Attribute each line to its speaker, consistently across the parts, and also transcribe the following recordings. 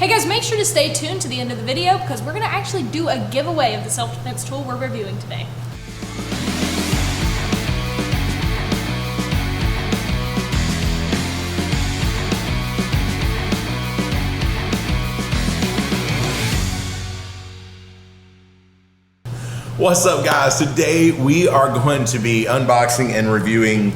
Speaker 1: Hey guys, make sure to stay tuned to the end of the video because we're gonna actually do a giveaway of the self-defense tool we're reviewing today.
Speaker 2: What's up, guys? Today we are going to be unboxing and reviewing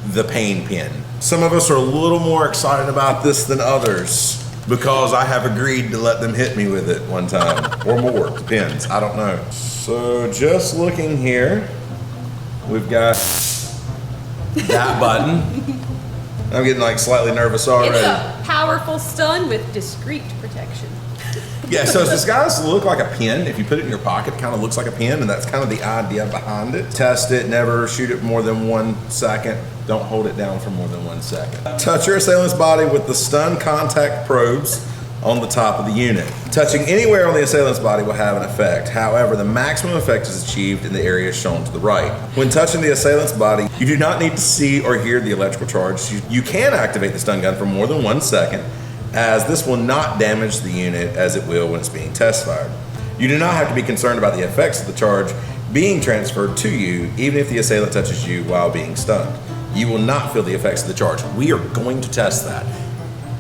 Speaker 2: the pain pen. Some of us are a little more excited about this than others because I have agreed to let them hit me with it one time or more, depends, I don't know. So just looking here, we've got that button. I'm getting like slightly nervous already.
Speaker 3: It's a powerful stun with discreet protection.
Speaker 2: Yeah, so it's disguised to look like a pen. If you put it in your pocket, it kind of looks like a pen, and that's kind of the idea behind it. Test it, never shoot it more than 1 second. Don't hold it down for more than 1 second. Touch your assailant's body with the stun contact probes on the top of the unit. Touching anywhere on the assailant's body will have an effect. However, the maximum effect is achieved in the area shown to the right. When touching the assailant's body, you do not need to see or hear the electrical charge. You can activate the stun gun for more than 1 second, as this will not damage the unit as it will when it's being test fired. You do not have to be concerned about the effects of the charge being transferred to you, even if the assailant touches you while being stunned. You will not feel the effects of the charge. We are going to test that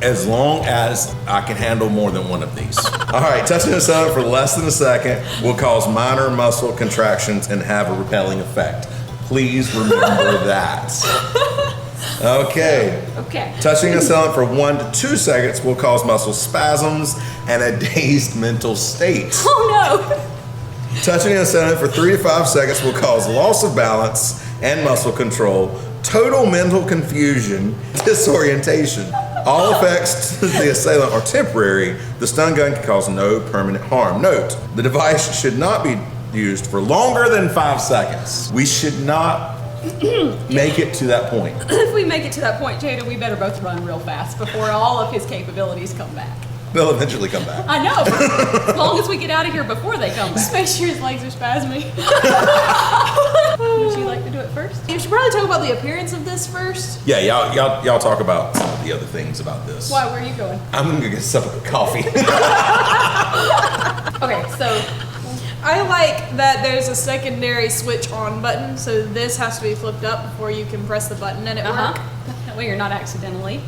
Speaker 2: as long as I can handle more than one of these. All right, touching the assailant for less than a second will cause minor muscle contractions and have a repelling effect. Please remember that. Okay. Touching an assailant for 1 to 2 seconds will cause muscle spasms and a dazed mental state.
Speaker 3: Oh no!
Speaker 2: Touching an assailant for 3 to 5 seconds will cause loss of balance and muscle control, total mental confusion, disorientation. All effects to the assailant are temporary. The stun gun can cause no permanent harm. Note, the device should not be used for longer than 5 seconds. We should not make it to that point.
Speaker 3: If we make it to that point, Jada, we better both run real fast before all of his capabilities come back.
Speaker 2: They'll eventually come back.
Speaker 3: I know, but as long as we get out of here before they come
Speaker 1: Just
Speaker 3: back.
Speaker 1: make sure his legs are spasming.
Speaker 3: Would you like to do it first?
Speaker 1: You should probably talk about the appearance of this first.
Speaker 2: Yeah, y'all talk about some of the other things about this.
Speaker 3: Why, where are you going?
Speaker 2: I'm gonna go get a cup of coffee.
Speaker 3: Okay, so
Speaker 1: I like that there's a secondary switch on button, so this has to be flipped up before you can press the button and it work.
Speaker 3: that way you're not accidentally.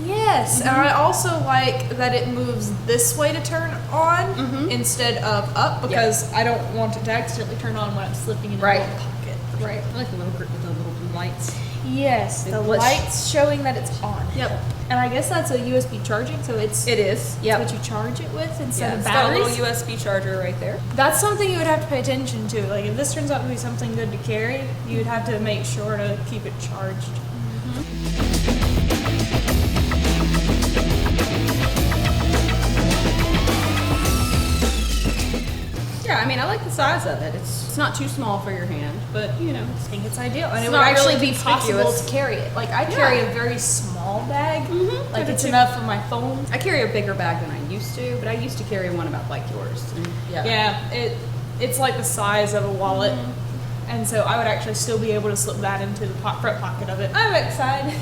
Speaker 1: Yes, and I also like that it moves this way to turn on instead of up because I don't want it to accidentally turn on when I'm slipping in a little pocket.
Speaker 3: Right. I like the little grip with the little blue lights.
Speaker 1: Yes, the
Speaker 3: Let's-
Speaker 1: light's showing that it's on.
Speaker 3: Yep.
Speaker 1: And I guess that's a USB charging, so it's
Speaker 3: It is.
Speaker 1: what
Speaker 3: Yep.
Speaker 1: you charge it with instead
Speaker 3: Yeah,
Speaker 1: of
Speaker 3: it's got a
Speaker 1: batteries.
Speaker 3: little USB charger right there.
Speaker 1: That's something you would have to pay attention to. Like if this turns out to be something good to carry, you'd have to make sure to keep it charged.
Speaker 3: Yeah, I mean, I like the size of it. It's not too small for your hand, but you know,
Speaker 1: I think it's ideal, and
Speaker 3: It's
Speaker 1: it would
Speaker 3: not
Speaker 1: actually
Speaker 3: really
Speaker 1: be possible
Speaker 3: conspicuous.
Speaker 1: to carry it. Like I carry a very small bag, like
Speaker 3: I
Speaker 1: it's
Speaker 3: do too.
Speaker 1: enough for my phone.
Speaker 3: I carry a bigger bag than I used to, but I used to carry one about like yours. And
Speaker 1: Yeah, it's like the size of a wallet, and so I would actually still be able to slip that into the front pocket of it. I'm excited,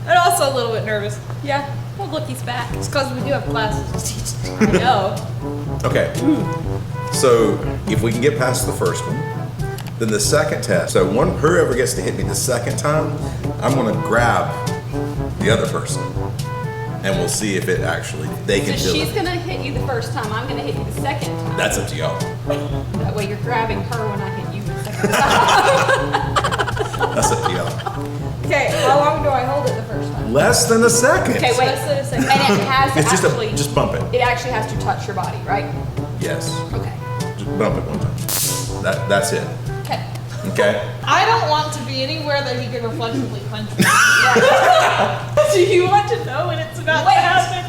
Speaker 1: and also a little bit nervous.
Speaker 3: Yeah. Well, look, he's back.
Speaker 1: It's because we do have classes to teach.
Speaker 3: I know.
Speaker 2: Okay, so if we can get past the first one, then the second test, so whoever gets to hit me the second time, I'm gonna grab the other person and we'll see if it actually, they can
Speaker 3: So
Speaker 2: feel
Speaker 3: she's
Speaker 2: it.
Speaker 3: gonna hit you the first time. I'm gonna hit you the second time.
Speaker 2: That's up to y'all.
Speaker 3: That way you're grabbing her when I hit you the second time.
Speaker 2: That's up to y'all.
Speaker 1: Okay, how long do I hold it the first time?
Speaker 2: Less than a second.
Speaker 3: Okay, wait.
Speaker 1: Less than a second.
Speaker 3: And it has to
Speaker 2: It's
Speaker 3: actually,
Speaker 2: just bump it.
Speaker 3: it actually has to touch your body, right?
Speaker 2: Yes,
Speaker 3: Okay.
Speaker 2: just bump it one time. That's it,
Speaker 3: Okay.
Speaker 2: okay?
Speaker 1: I don't want to be anywhere that he could reflexively punch me. Do you want to know when it's about to happen?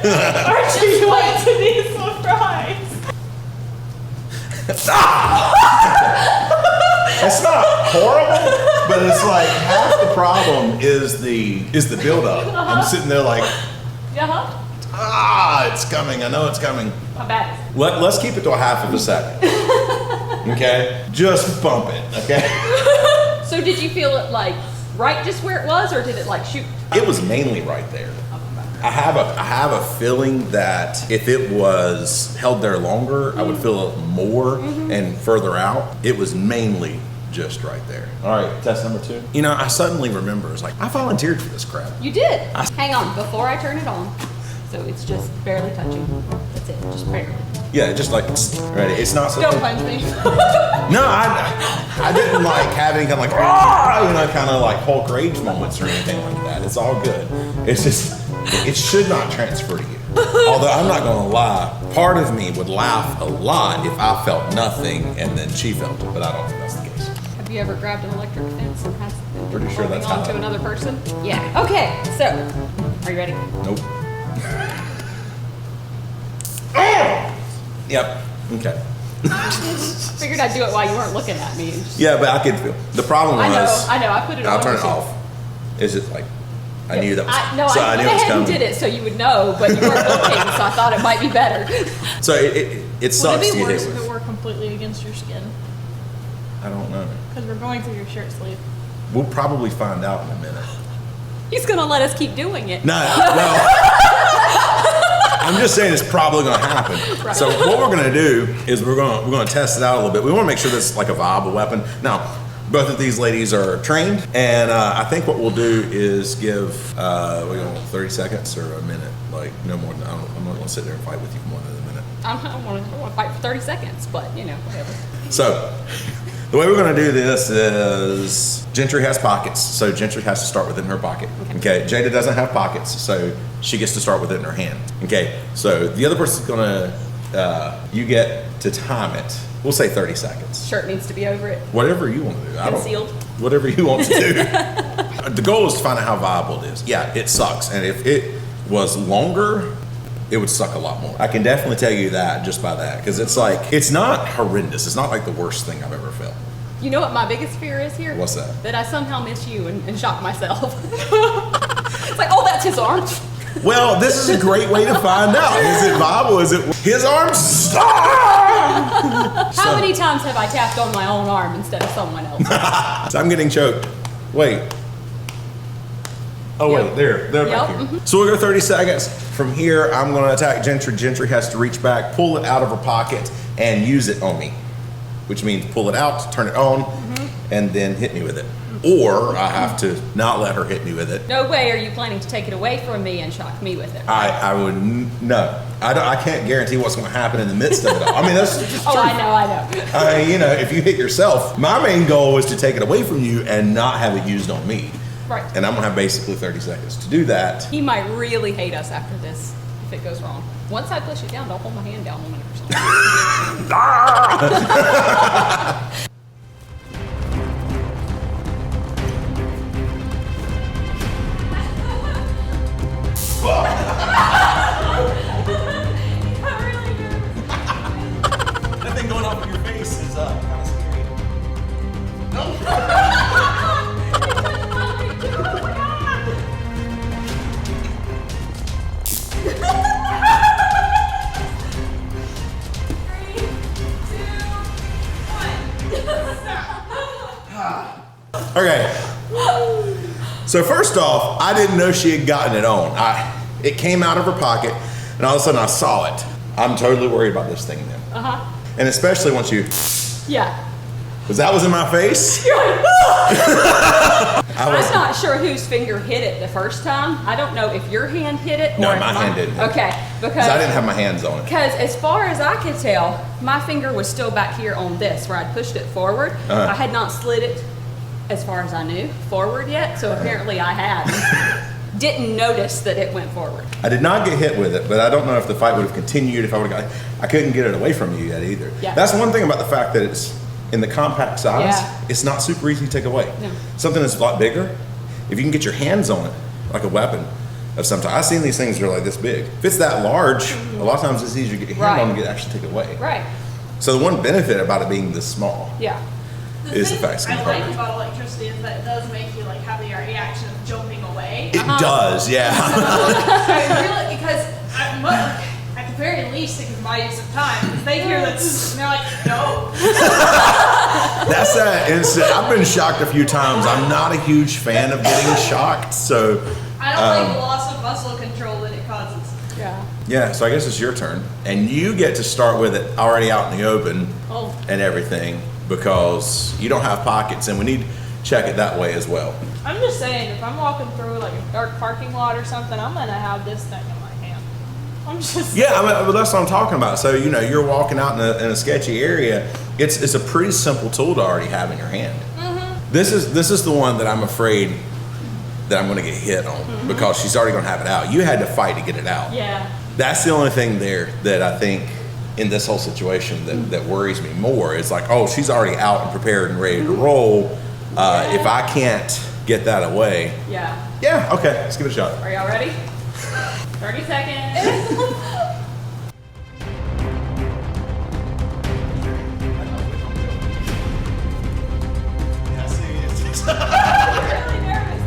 Speaker 1: Or do you want it to be a surprise?
Speaker 2: It's not horrible, but it's like half the problem is the build-up. I'm sitting there like, it's coming. I know it's coming.
Speaker 3: How bad is it?
Speaker 2: Let's keep it to a half of a second. Okay? Just bump it, okay?
Speaker 3: So did you feel it like right just where it was, or did it like shoot?
Speaker 2: It was mainly right there. I have a feeling that if it was held there longer, I would feel it more and further out. It was mainly just right there. All right, test number 2. You know, I suddenly remember, it's like, I volunteered for this crap.
Speaker 3: You did. Hang on, before I turn it on. So it's just barely touching. That's it, just barely.
Speaker 2: Yeah, just like, ready. It's not so.
Speaker 1: Don't punch me.
Speaker 2: No, I didn't like have any kind of like, you know, kind of like Hulk rage moments or anything like that. It's all good. It's just, it should not transfer to you. Although I'm not gonna lie, part of me would laugh a lot if I felt nothing and then she felt it, but I don't think that's the case.
Speaker 3: Have you ever grabbed an electric fence and had something
Speaker 2: Pretty sure that's
Speaker 3: on
Speaker 2: how
Speaker 3: to
Speaker 2: it-
Speaker 3: another person? Yeah. Okay, so, are you ready?
Speaker 2: Nope. Yep. Okay.
Speaker 3: Figured I'd do it while you weren't looking at me.
Speaker 2: Yeah, but I could feel. The problem
Speaker 3: I
Speaker 2: was.
Speaker 3: know, I put it on.
Speaker 2: I'll turn it
Speaker 3: too.
Speaker 2: off. It's just like, I knew that was.
Speaker 3: I
Speaker 2: knew it was
Speaker 3: went ahead and
Speaker 2: coming.
Speaker 3: did it so you would know, but you weren't looking, so I thought it might be better.
Speaker 2: So it
Speaker 1: Would
Speaker 2: sucks
Speaker 1: it
Speaker 2: to
Speaker 1: be
Speaker 2: get
Speaker 1: worse
Speaker 2: hit
Speaker 1: if it
Speaker 2: with.
Speaker 1: were completely against your skin?
Speaker 2: I don't know.
Speaker 1: Because we're going through your shirt sleeve.
Speaker 2: We'll probably find out in a minute.
Speaker 3: He's gonna let us keep doing it.
Speaker 2: No. I'm just saying it's probably going to happen.
Speaker 3: Right.
Speaker 2: So what we're going to do is we're going to test it out a little bit. We want to make sure this is like a viable weapon. Now, both of these ladies are trained, and I think what we'll do is give 30 seconds or a minute, like no more than. I'm not going to sit there and fight with you for more than a minute.
Speaker 3: I don't want to fight for 30 seconds, but you know, whatever.
Speaker 2: So the way we're going to do this is Jentry has pockets, so Jentry has to start within her pocket. Okay. Jada doesn't have pockets, so she gets to start with it in her hand. Okay, so the other person's going to, you get to time it. We'll say 30 seconds.
Speaker 3: Shirt needs to be over it.
Speaker 2: Whatever you want to do.
Speaker 3: Concealed.
Speaker 2: Whatever you want to do. The goal is to find out how viable it is. Yeah, it sucks, and if it was longer, it would suck a lot more. I can definitely tell you that just by that, because it's like, it's not horrendous. It's not like the worst thing I've ever felt.
Speaker 3: You know what my biggest fear is here?
Speaker 2: What's that?
Speaker 3: That I somehow miss you and shock myself. It's like, oh, that's his arm.
Speaker 2: Well, this is a great way to find out. Is it viable? Is it his arms?
Speaker 3: How many times have I tapped on my own arm instead of someone else?
Speaker 2: So I'm getting choked. Wait. Oh,
Speaker 3: Yep.
Speaker 2: wait, they're back
Speaker 3: Yep.
Speaker 2: here. So we'll go 30 seconds. From here, I'm going to attack Jentry. Jentry has to reach back, pull it out of her pocket, and use it on me. Which means pull it out, turn it on, and then hit me with it. Or I have to not let her hit me with it.
Speaker 3: No way are you planning to take it away from me and shock me with it.
Speaker 2: I would, no. I can't guarantee what's going to happen in the midst of it all. I mean, that's just
Speaker 3: Oh,
Speaker 2: true.
Speaker 3: I know.
Speaker 2: I mean, you know, if you hit yourself, my main goal is to take it away from you and not have it used on me.
Speaker 3: Right.
Speaker 2: And I'm gonna have basically 30 seconds to do that.
Speaker 3: He might really hate us after this if it goes wrong. Once I push it down, don't hold my hand down on it or something.
Speaker 2: That thing going off in your face is kind of scary. Okay. So first off, I didn't know she had gotten it on. It came out of her pocket, and all of a sudden I saw it. I'm totally worried about this thing now. And especially once you,
Speaker 3: Yeah.
Speaker 2: because that was in my face.
Speaker 3: You're like,
Speaker 2: I was,
Speaker 3: I'm not sure whose finger hit it the first time. I don't know if your hand hit it or
Speaker 2: No,
Speaker 3: if
Speaker 2: my hand didn't hit it.
Speaker 3: Okay,
Speaker 2: because I didn't have my hands on it.
Speaker 3: Because as far as I could tell, my finger was still back here on this where I'd pushed it forward. I had not slid it, as far as I knew, forward yet. So apparently I had. Didn't notice that it went forward.
Speaker 2: I did not get hit with it, but I don't know if the fight would have continued if I would have got. I couldn't get it away from you yet either.
Speaker 3: Yeah.
Speaker 2: That's one thing about the fact that it's in the compact size.
Speaker 3: Yeah.
Speaker 2: It's not super easy to take away.
Speaker 3: No.
Speaker 2: Something that's a lot bigger, if you can get your hands on it, like a weapon of some type. I've seen these things that are like this big. If it's that large, a lot of times it's easier to get your hand on and actually take it away.
Speaker 3: Right.
Speaker 2: So the one benefit about it being this small
Speaker 3: Yeah.
Speaker 2: is the fact it's
Speaker 1: I like
Speaker 2: harder.
Speaker 1: about electricity is that it does make you like have the reaction of jumping away.
Speaker 2: It does, yeah.
Speaker 1: I really, because at the very least it can buy you some time because they hear that and they're like, no.
Speaker 2: That's that instant. I've been shocked a few times. I'm not a huge fan of getting shocked, so
Speaker 1: I don't like the loss of muscle control that
Speaker 2: Yeah, so I guess it's your turn. And you get to start with it already out in the open and everything because you don't have pockets, and we need to check it that way as well.
Speaker 1: I'm just saying, if I'm walking through like a dark parking lot or something, I'm gonna have this thing in my hand. I'm just
Speaker 2: Yeah, I mean, that's what I'm talking about. So, you know, you're walking out in a sketchy area. It's a pretty simple tool to already have in your hand.
Speaker 1: Mm-hmm.
Speaker 2: This is the one that I'm afraid that I'm going to get hit on because she's already going to have it out. You had to fight to get it out.
Speaker 1: Yeah.
Speaker 2: That's the only thing there that I think in this whole situation that worries me more. It's like, oh, she's already out and prepared and ready to roll. If I can't get that away.
Speaker 3: Yeah.
Speaker 2: Yeah, okay, let's give it a shot.
Speaker 3: Are y'all ready? 30 seconds. I'm really nervous.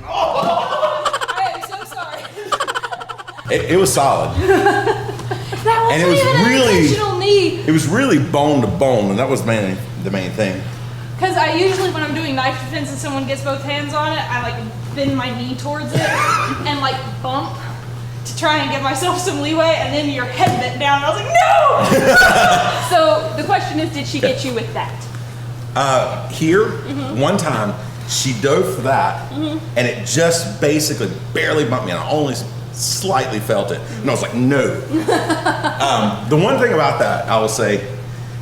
Speaker 1: I am so sorry.
Speaker 2: It was solid.
Speaker 1: That wasn't
Speaker 2: And it was
Speaker 1: even
Speaker 2: really-
Speaker 1: an intentional knee.
Speaker 2: It was really bone to bone, and that was the main thing.
Speaker 1: Because I usually, when I'm doing knife defense and someone gets both hands on it, I like bend my knee towards it and like bump to try and give myself some leeway, and then your head bent down. I was like, no!
Speaker 3: So the question is, did she get you with that?
Speaker 2: Here, one time, she dove for that, and it just basically barely bumped me, and I only slightly felt it. And I was like, no. The one thing about that, I will say,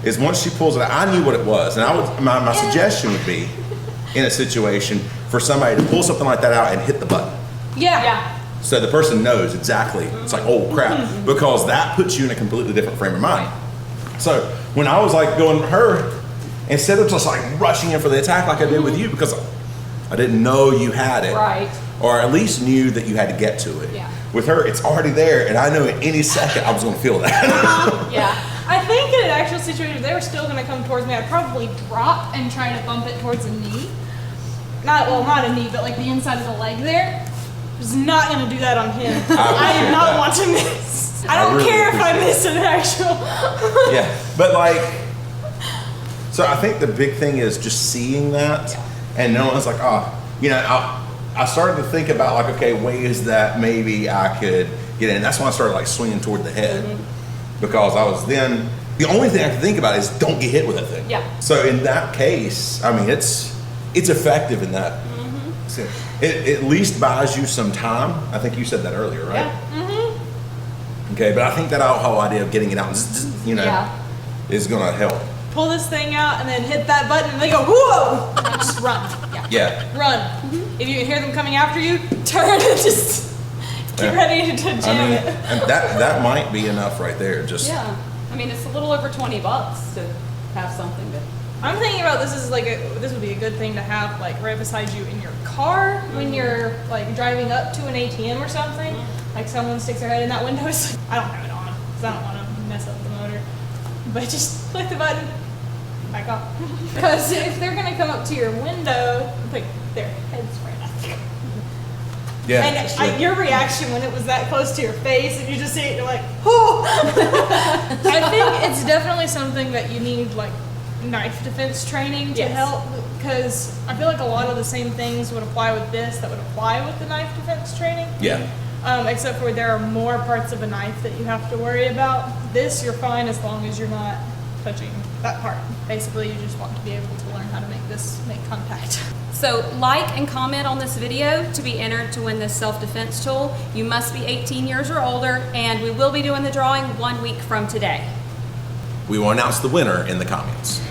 Speaker 2: is once she pulls it out, I knew what it was. And my suggestion would be, in a situation, for somebody to pull something like that out and hit the button.
Speaker 1: Yeah.
Speaker 2: So the person knows exactly. It's like, oh crap, because that puts you in a completely different frame of mind. So when I was like going her, instead of just like rushing in for the attack like I did with you, because I didn't know you had it,
Speaker 3: Right.
Speaker 2: or at least knew that you had to get to it.
Speaker 3: Yeah.
Speaker 2: With her, it's already there, and I know at any second I was going to feel that.
Speaker 3: Yeah.
Speaker 1: I think in an actual situation, if they were still going to come towards me, I'd probably drop and try to bump it towards a knee. Not a knee, but like the inside of the leg there. I was not going to do that on him. I did not want to miss. I don't
Speaker 2: really
Speaker 1: care if I
Speaker 2: appreciate
Speaker 1: miss an actual.
Speaker 2: Yeah, but like, so I think the big thing is just seeing that, and knowing it's like, oh, you know, I started to think about like, okay, ways that maybe I could get in. That's when I started like swinging toward the head, because I was then, the only thing I could think about is don't get hit with that thing.
Speaker 3: Yeah.
Speaker 2: So in that case, I mean, it's effective in that. So it at least buys you some time. I think you said that earlier, right?
Speaker 3: Yeah.
Speaker 2: Okay, but I think that whole idea of getting it out, you know,
Speaker 3: Yeah.
Speaker 2: is gonna help.
Speaker 1: Pull this thing out and then hit that button and they go, whoa! And just run.
Speaker 2: Yeah.
Speaker 1: Run. If you can hear them coming after you, turn and just get ready to jam
Speaker 2: I mean,
Speaker 1: it.
Speaker 2: and that might be enough right there. Just
Speaker 3: Yeah. I mean, it's a little over $20 to have something to.
Speaker 1: I'm thinking about this as like this would be a good thing to have like right beside you in your car when you're like driving up to an ATM or something. Like someone sticks their head in that window. I don't have it on because I don't want to mess up the motor. But just click the button, back off. Because if they're gonna come up to your window, like their heads right up.
Speaker 2: yeah.
Speaker 1: And
Speaker 2: that's true.
Speaker 1: your reaction when it was that close to your face, and you just see it, you're like, oh. I think it's definitely something that you need like knife defense training to
Speaker 3: Yes.
Speaker 1: help, because I feel like a lot of the same things would apply with this that would apply with the knife defense training.
Speaker 2: Yeah.
Speaker 1: Except for there are more parts of a knife that you have to worry about. This, you're fine as long as you're not touching that part. Basically, you just want to be able to learn how to make contact.
Speaker 3: So like and comment on this video to be entered to win this self-defense tool. You must be 18 years or older, and we will be doing the drawing 1 week from today.
Speaker 2: We will announce the winner in the comments.